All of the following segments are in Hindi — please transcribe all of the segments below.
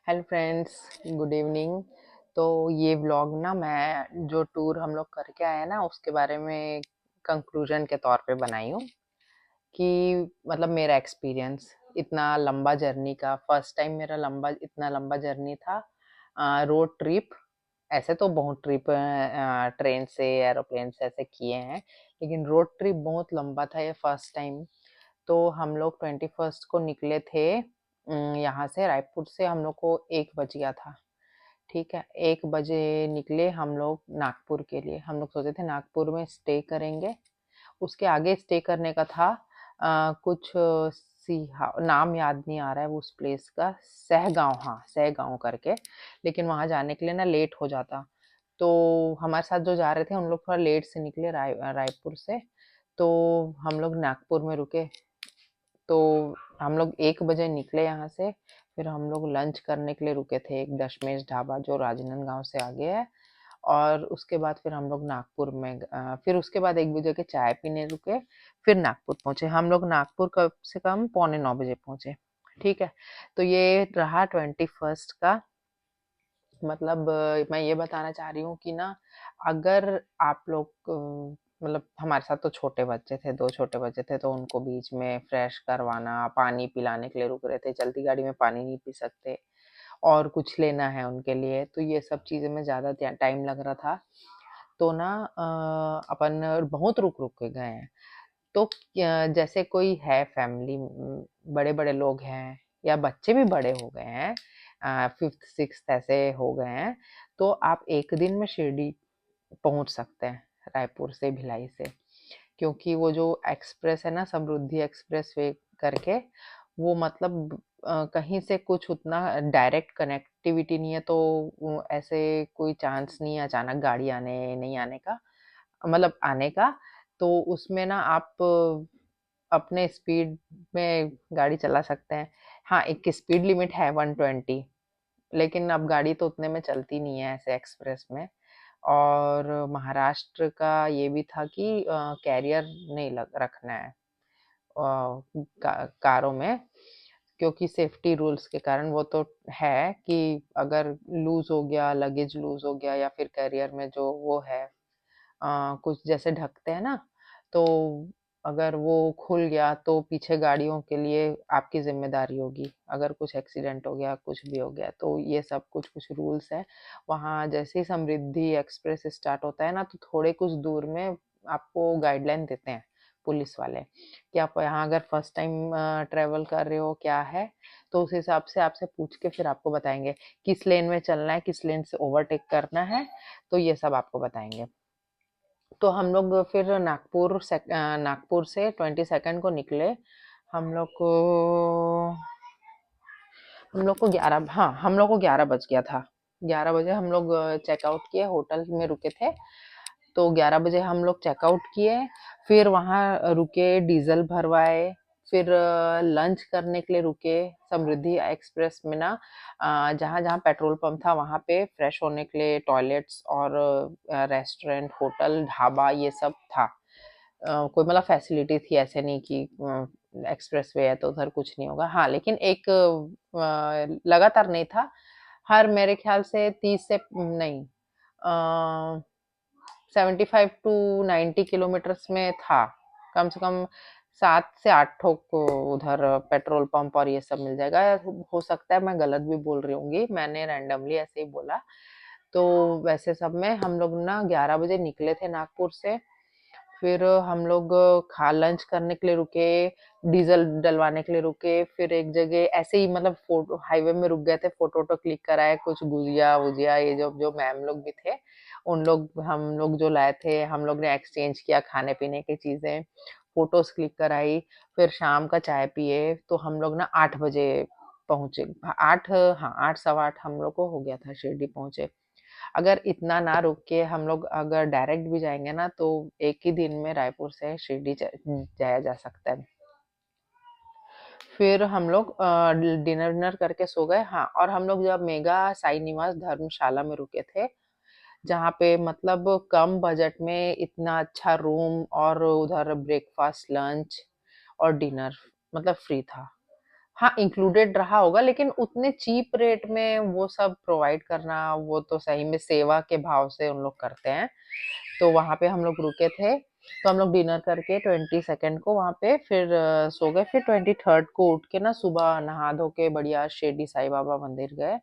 Hello friends, good evening. तो ये व्लॉग ना मैं जो टूर हम लोग करके आए हैं ना उसके बारे में कंक्लूजन के तौर पे बनाई हूँ कि मतलब मेरा एक्सपीरियंस इतना लंबा जर्नी का फर्स्ट टाइम मेरा लंबा इतना लंबा जर्नी था। Road trip. ऐसे तो बहुत ट्रिप ट्रेन से एरोप्लेन से ऐसे किए हैं, लेकिन रोड ट्रिप बहुत लंबा था ये फर्स्ट टाइम। तो हम लोग 21st को निकले थे। यहाँ से रायपुर से हम लोग को 1 बज गया था। ठीक है, 1 बजे निकले हम लोग नागपुर के लिए। हम लोग सोचे थे नागपुर में स्टे करेंगे। उसके आगे स्टे करने का था। कुछ सिहा नाम याद नहीं आ रहा है उस प्लेस का। सहगांव, हाँ सहगांव करके। लेकिन वहां जाने के लिए ना लेट हो जाता। तो हमारे साथ जो जा रहे थे उन लोग थोड़ा लेट से निकले रायपुर से। तो हम लोग नागपुर में रुके। तो हम लोग 1 बजे निकले यहाँ से। फिर हम लोग लंच करने के लिए रुके थे एक दशमेश ढाबा जो राजनांदगांव से आगे है। और उसके बाद फिर हम लोग नागपुर में फिर उसके बाद 1 बजे के चाय पीने रुके। फिर नागपुर पहुंचे हम लोग। नागपुर कम से कम पौने 9 बजे पहुंचे। ठीक है। तो ये रहा 21st का। मतलब मैं ये बताना चाह रही हूँ कि ना, अगर आप लोग मतलब हमारे साथ तो छोटे बच्चे थे, 2 छोटे बच्चे थे, तो उनको बीच में फ्रेश करवाना, पानी पिलाने के लिए रुक रहे थे। चलती गाड़ी में पानी नहीं पी सकते और कुछ लेना है उनके लिए, तो ये सब चीज़ें में ज़्यादा टाइम लग रहा था। तो ना अपन बहुत रुक-रुक के गए हैं। तो जैसे कोई है फैमिली, बड़े-बड़े लोग हैं या बच्चे भी बड़े हो गए हैं, 5th 6th ऐसे हो गए हैं, तो आप 1 दिन में शिरडी पहुँच सकते हैं, रायपुर से भिलाई से। क्योंकि वो जो एक्सप्रेस है ना, समृद्धि एक्सप्रेस वे करके, वो मतलब कहीं से कुछ उतना डायरेक्ट कनेक्टिविटी नहीं है, तो ऐसे कोई चांस नहीं है अचानक गाड़ी आने नहीं आने का, मतलब आने का। तो उसमें ना आप अपने स्पीड में गाड़ी चला सकते हैं। हाँ, एक स्पीड लिमिट है 120, लेकिन अब गाड़ी तो उतने में चलती नहीं है ऐसे एक्सप्रेस में। और महाराष्ट्र का ये भी था कि कैरियर नहीं रखना है कारों में, क्योंकि सेफ्टी रूल्स के कारण। वो तो है कि अगर लूज हो गया, लगेज लूज हो गया, या फिर कैरियर में जो वो है कुछ जैसे ढकते हैं ना, तो अगर वो खुल गया तो पीछे गाड़ियों के लिए आपकी जिम्मेदारी होगी। अगर कुछ एक्सीडेंट हो गया, कुछ भी हो गया, तो ये सब कुछ कुछ रूल्स है वहाँ। जैसे ही समृद्धि एक्सप्रेस स्टार्ट होता है ना, तो थोड़े कुछ दूर में आपको गाइडलाइन देते हैं पुलिस वाले कि आप यहाँ अगर फर्स्ट टाइम ट्रेवल कर रहे हो क्या है, तो उस हिसाब से आपसे पूछ के फिर आपको बताएंगे किस लेन में चलना है, किस लेन से ओवरटेक करना है। तो ये सब आपको बताएंगे। तो हम लोग फिर नागपुर से 22nd को निकले। हम लोग को हम लोग को 11, हाँ हम लोग को 11 बज गया था। 11 बजे हम लोग चेकआउट किए, होटल में रुके थे। तो 11 बजे हम लोग चेकआउट किए। फिर वहाँ रुके, डीजल भरवाए। फिर लंच करने के लिए रुके समृद्धि एक्सप्रेस में ना। जहाँ जहाँ पेट्रोल पंप था वहाँ पे फ्रेश होने के लिए टॉयलेट्स और रेस्टोरेंट, होटल, ढाबा ये सब था। कोई मतलब फैसिलिटी थी, ऐसे नहीं कि एक्सप्रेस वे है तो उधर कुछ नहीं होगा। हाँ, लेकिन एक लगातार नहीं था। हर मेरे ख्याल से 30 से नहीं, 75 to 90 किलोमीटर्स में था। कम से कम 7 से 8 ठोक उधर पेट्रोल पंप और ये सब मिल जाएगा। हो सकता है मैं गलत भी बोल रही होंगी, मैंने रैंडमली ऐसे ही बोला। तो वैसे सब में हम लोग ना 11 बजे निकले थे नागपुर से। फिर हम लोग खा लंच करने के लिए रुके, डीजल डलवाने के लिए रुके। फिर एक जगह ऐसे ही मतलब फोटो हाईवे में रुक गए थे, फोटो वोटो क्लिक कराए। कुछ गुजिया वुजिया ये जो जो मैम लोग भी थे, उन लोग हम लोग जो लाए थे, हम लोग ने एक्सचेंज किया खाने पीने की चीजें, फोटोज क्लिक कराई। फिर शाम का चाय पिए। तो हम लोग ना 8 बजे पहुंचे। 8, हाँ 8 सवा 8 हम लोग को हो गया था शिरडी पहुंचे। अगर इतना ना रुक के हम लोग अगर डायरेक्ट भी जाएंगे ना, तो एक ही दिन में रायपुर से शिरडी जाया जा सकता है। फिर हम लोग डिनर विनर करके सो गए। हाँ, और हम लोग जब मेगा साई निवास धर्मशाला में रुके थे, जहाँ पे मतलब कम बजट में इतना अच्छा रूम और उधर ब्रेकफास्ट, लंच और डिनर मतलब फ्री था। हाँ, इंक्लूडेड रहा होगा, लेकिन उतने चीप रेट में वो सब प्रोवाइड करना, वो तो सही में सेवा के भाव से उन लोग करते हैं। तो वहाँ पे हम लोग रुके थे, तो हम लोग डिनर करके 22nd को वहाँ पे फिर सो गए। फिर 23rd को उठ के ना सुबह नहा धो के बढ़िया शिरडी साईं बाबा मंदिर गए।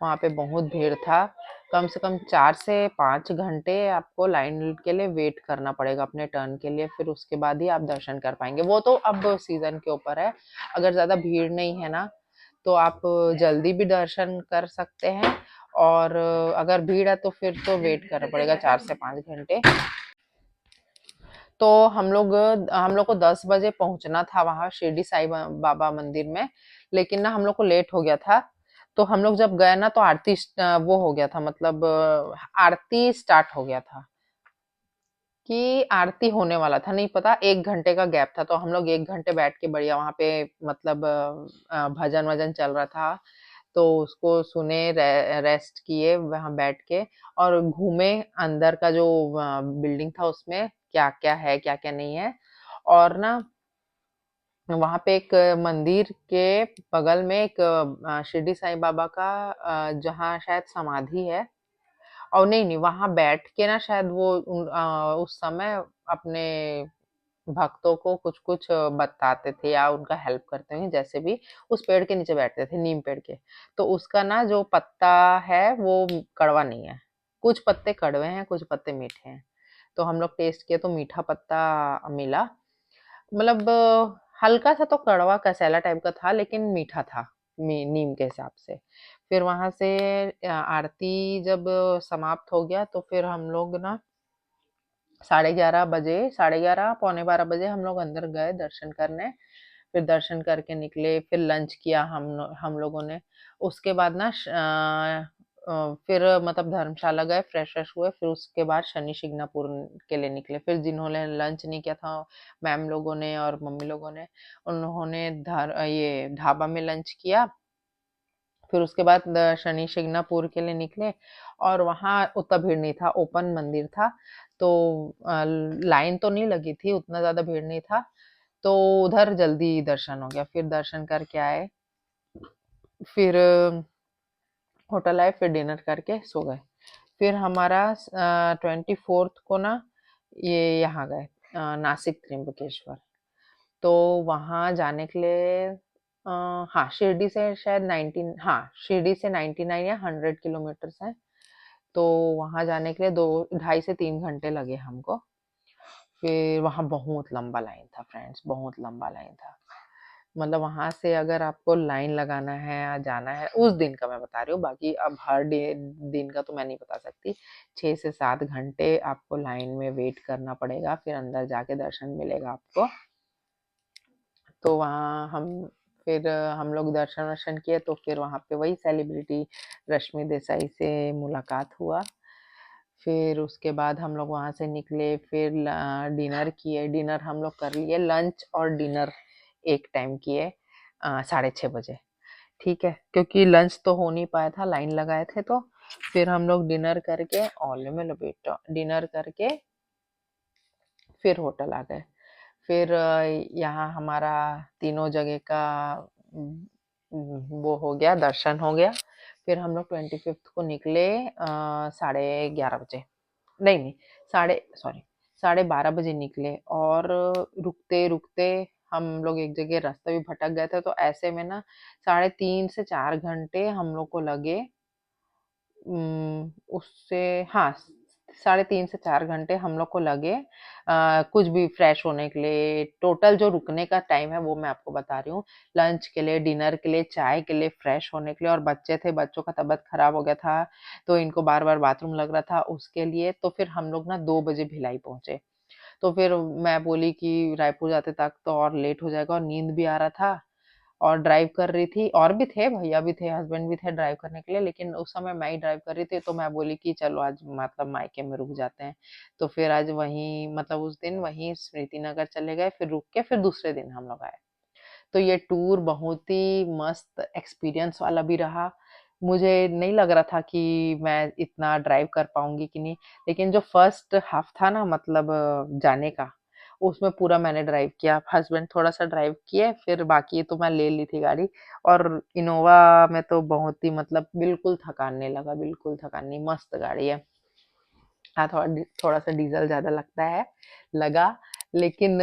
वहाँ पे बहुत भीड़ था। कम से कम 4 से 5 घंटे आपको लाइन के लिए वेट करना पड़ेगा अपने टर्न के लिए, फिर उसके बाद ही आप दर्शन कर पाएँगे। वो तो अब सीज़न के ऊपर है, अगर ज़्यादा भीड़ नहीं है ना, तो आप जल्दी भी दर्शन कर सकते हैं, और अगर भीड़ है तो फिर तो वेट करना पड़ेगा 4 से 5 घंटे। तो हम लोग को 10 बजे पहुंचना था वहां शिरडी साईं बाबा मंदिर में, लेकिन ना हम लोग को लेट हो गया था। तो हम लोग जब गए ना तो वो हो गया था, मतलब आरती स्टार्ट हो गया था, कि आरती होने वाला था, नहीं पता 1 घंटे का गैप था। तो हम लोग 1 घंटे बैठ के बढ़िया वहां पे, मतलब भजन वजन चल रहा था, तो उसको सुने, रेस्ट किए वहां बैठ के, और घूमे अंदर का जो बिल्डिंग था उसमें क्या क्या है क्या क्या नहीं है। और ना वहां पे एक मंदिर के बगल में एक शिरडी साईं बाबा का जहाँ शायद समाधि है, और नहीं नहीं वहां बैठ के ना शायद वो उस समय अपने भक्तों को कुछ कुछ बताते थे या उनका हेल्प करते हैं, जैसे भी उस पेड़ के नीचे बैठते थे, नीम पेड़ के। तो उसका ना जो पत्ता है वो कड़वा नहीं है, कुछ पत्ते कड़वे हैं, कुछ पत्ते मीठे हैं। तो हम लोग टेस्ट किए तो मीठा पत्ता मिला, मतलब हल्का सा तो कड़वा कसैला टाइप का था, लेकिन मीठा था नीम के हिसाब से। फिर वहां से आरती जब समाप्त हो गया तो फिर हम लोग ना 11:30 बजे, 11:30 पौने 12 बजे हम लोग अंदर गए दर्शन करने। फिर दर्शन करके निकले, फिर लंच किया हम लोगों ने। उसके बाद ना फिर मतलब धर्मशाला गए, फ्रेश व्रेश हुए, फिर उसके बाद शनि शिंगणापुर के लिए निकले। फिर जिन्होंने लंच नहीं किया था, मैम लोगों ने और मम्मी लोगों ने, उन्होंने ये ढाबा में लंच किया। फिर उसके बाद शनि शिंगणापुर के लिए निकले, और वहाँ उतना भीड़ नहीं था, ओपन मंदिर था, तो लाइन तो नहीं लगी थी, उतना ज़्यादा भीड़ नहीं था, तो उधर जल्दी दर्शन हो गया। फिर दर्शन करके आए, फिर होटल आए, फिर डिनर करके सो गए। फिर हमारा 24th को ना ये यहाँ गए, नासिक त्र्यंबकेश्वर। तो वहाँ जाने के लिए हाँ शिरडी से शायद 19, हाँ शिरडी से 99 या 100 किलोमीटर्स है। तो वहाँ जाने के लिए 2 ढाई से 3 घंटे लगे हमको। फिर वहाँ बहुत लंबा लाइन था फ्रेंड्स, बहुत लंबा लाइन था। मतलब वहाँ से अगर आपको लाइन लगाना है या जाना है, उस दिन का मैं बता रही हूँ, बाकी अब हर दिन का तो मैं नहीं बता सकती। 6 से 7 घंटे आपको लाइन में वेट करना पड़ेगा, फिर अंदर जाके दर्शन मिलेगा आपको। तो वहाँ फिर हम लोग दर्शन वर्शन किए, तो फिर वहाँ पे वही सेलिब्रिटी रश्मि देसाई से मुलाकात हुआ। फिर उसके बाद हम लोग वहाँ से निकले, फिर डिनर किए, डिनर हम लोग कर लिए, लंच और डिनर एक टाइम किए 6:30 बजे। ठीक है, क्योंकि लंच तो हो नहीं पाया था, लाइन लगाए थे। तो फिर हम लोग डिनर करके, ओले में लपेटा, डिनर करके फिर होटल आ गए। फिर यहाँ हमारा तीनों जगह का वो हो गया, दर्शन हो गया। फिर हम लोग 25th को निकले 11:30 बजे, नहीं नहीं, सॉरी 12:30 बजे निकले, और रुकते रुकते हम लोग एक जगह रास्ता भी भटक गए थे, तो ऐसे में ना 3.5 से 4 घंटे हम लोग को लगे। उससे हाँ, 3.5 से 4 घंटे हम लोग को लगे कुछ भी फ्रेश होने के लिए। टोटल जो रुकने का टाइम है वो मैं आपको बता रही हूँ, लंच के लिए, डिनर के लिए, चाय के लिए, फ्रेश होने के लिए, और बच्चे थे, बच्चों का तबीयत खराब हो गया था, तो इनको बार बार बाथरूम लग रहा था, उसके लिए। तो फिर हम लोग ना 2 बजे भिलाई पहुंचे। तो फिर मैं बोली कि रायपुर जाते तक तो और लेट हो जाएगा, और नींद भी आ रहा था, और ड्राइव कर रही थी, और भी थे, भैया भी थे, हस्बैंड भी थे ड्राइव करने के लिए, लेकिन उस समय मैं ही ड्राइव कर रही थी। तो मैं बोली कि चलो आज मतलब मायके में रुक जाते हैं। तो फिर आज वहीं, मतलब उस दिन वहीं स्मृति नगर चले गए, फिर रुक के फिर दूसरे दिन हम लोग आए। तो ये टूर बहुत ही मस्त एक्सपीरियंस वाला भी रहा। मुझे नहीं लग रहा था कि मैं इतना ड्राइव कर पाऊंगी कि नहीं, लेकिन जो फर्स्ट हाफ था ना, मतलब जाने का, उसमें पूरा मैंने ड्राइव किया, हस्बैंड थोड़ा-सा ड्राइव किए, फिर बाकी तो मैं ले ली थी गाड़ी। और इनोवा में तो बहुत ही मतलब बिल्कुल थकान नहीं लगा, बिल्कुल थकान नहीं, मस्त गाड़ी है। हाँ, थोड़ा-सा डीज़ल ज़्यादा लगता है, लगा, लेकिन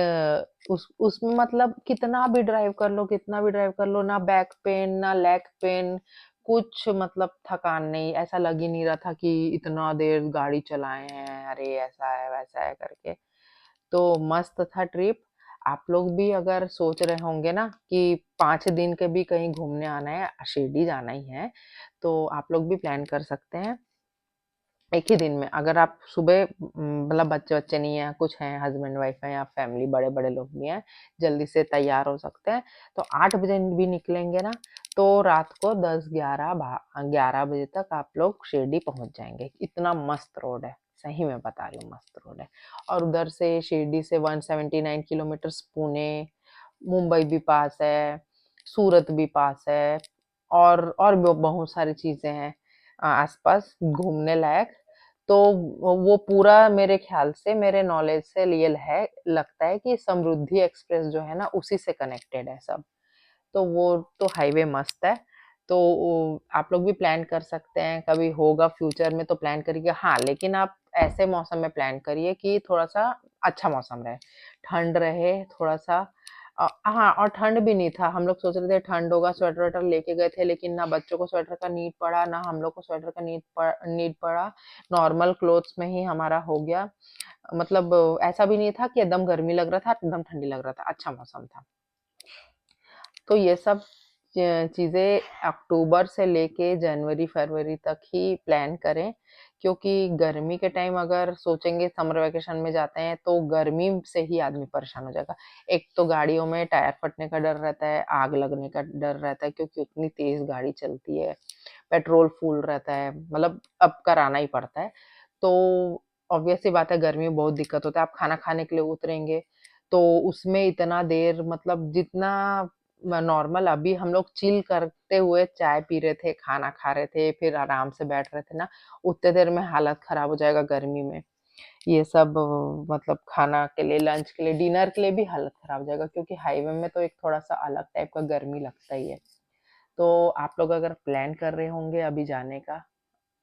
उसमें मतलब कितना भी ड्राइव कर लो, कितना भी ड्राइव कर लो, ना बैक पेन, ना लेग पेन, कुछ मतलब थकान नहीं, ऐसा लग ही नहीं रहा था कि इतना देर गाड़ी चलाए हैं, अरे ऐसा है, वैसा है करके। तो मस्त था ट्रिप। आप लोग भी अगर सोच रहे होंगे ना कि 5 दिन के भी कहीं घूमने आना है, शिरडी जाना ही है, तो आप लोग भी प्लान कर सकते हैं। एक ही दिन में अगर आप सुबह मतलब बच्चे-वच्चे नहीं हैं, कुछ हैं, हस्बैंड-वाइफ हैं या फैमिली बड़े-बड़े लोग भी हैं, जल्दी से तैयार हो सकते हैं, तो 8 बजे भी निकलेंगे ना, तो रात को 11 बजे तक आप लोग शिरडी पहुँच जाएँगे। इतना मस्त रोड है, सही में बता रही हूँ मस्त रोड है। और उधर से शिरडी से 179 किलोमीटर्स पुणे, मुंबई भी पास है, सूरत भी पास है और भी बहुत सारी चीज़ें हैं आस-पास घूमने लायक। तो वो पूरा मेरे ख़्याल से, मेरे नॉलेज से लिए है लगता है कि समृद्धि एक्सप्रेस जो है ना, उसी से कनेक्टेड है सब। तो वो तो हाईवे मस्त है। तो आप लोग भी प्लान कर सकते हैं, कभी होगा फ्यूचर में तो प्लान करिए। हाँ, लेकिन आप ऐसे मौसम में प्लान करिए कि थोड़ा-सा अच्छा मौसम रहे, ठंड रहे थोड़ा-सा। हाँ, और ठंड भी नहीं था, हम लोग सोच रहे थे ठंड होगा, स्वेटर-वेटर लेके गए थे, लेकिन ना बच्चों को स्वेटर का नीड पड़ा, ना हम लोग को स्वेटर का नीड पड़ा। नॉर्मल क्लोथ्स में ही हमारा हो गया। मतलब ऐसा भी नहीं था कि एकदम गर्मी लग रहा था, एकदम ठंडी लग रहा था, अच्छा मौसम था। तो ये सब चीज़ें अक्टूबर से लेके जनवरी-फरवरी तक ही प्लान करें, क्योंकि गर्मी के टाइम अगर सोचेंगे समर वैकेशन में जाते हैं, तो गर्मी से ही आदमी परेशान हो जाएगा। एक तो गाड़ियों में टायर फटने का डर रहता है, आग लगने का डर रहता है क्योंकि उतनी तेज़ गाड़ी चलती है, पेट्रोल फुल रहता है, मतलब अब कराना ही पड़ता है। तो ऑब्वियस सी बात है गर्मी में बहुत दिक्कत होता है, आप खाना खाने के लिए उतरेंगे, तो उसमें इतना देर मतलब जितना नॉर्मल अभी हम लोग चिल करते हुए चाय पी रहे थे, खाना खा रहे थे, फिर आराम से बैठ रहे थे ना, उतने देर में हालत खराब हो जाएगा गर्मी में। ये सब मतलब खाना के लिए, लंच के लिए, डिनर के लिए भी हालत खराब हो जाएगा क्योंकि हाईवे में तो एक थोड़ा-सा अलग टाइप का गर्मी लगता ही है। तो आप लोग अगर प्लान कर रहे होंगे अभी जाने का,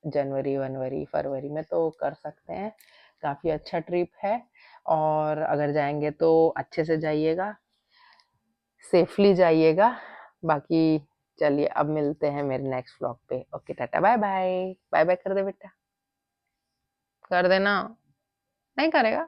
जनवरी-वनवरी, फरवरी में तो कर सकते हैं। काफ़ी अच्छा ट्रिप है और अगर जाएँगे तो अच्छे से जाइएगा, सेफ़ली जाइएगा। बाकी चलिए अब मिलते हैं मेरे नेक्स्ट व्लॉग पे। Okay tata bye bye. बाय-बाय कर दे बेटा। कर देना। नहीं करेगा?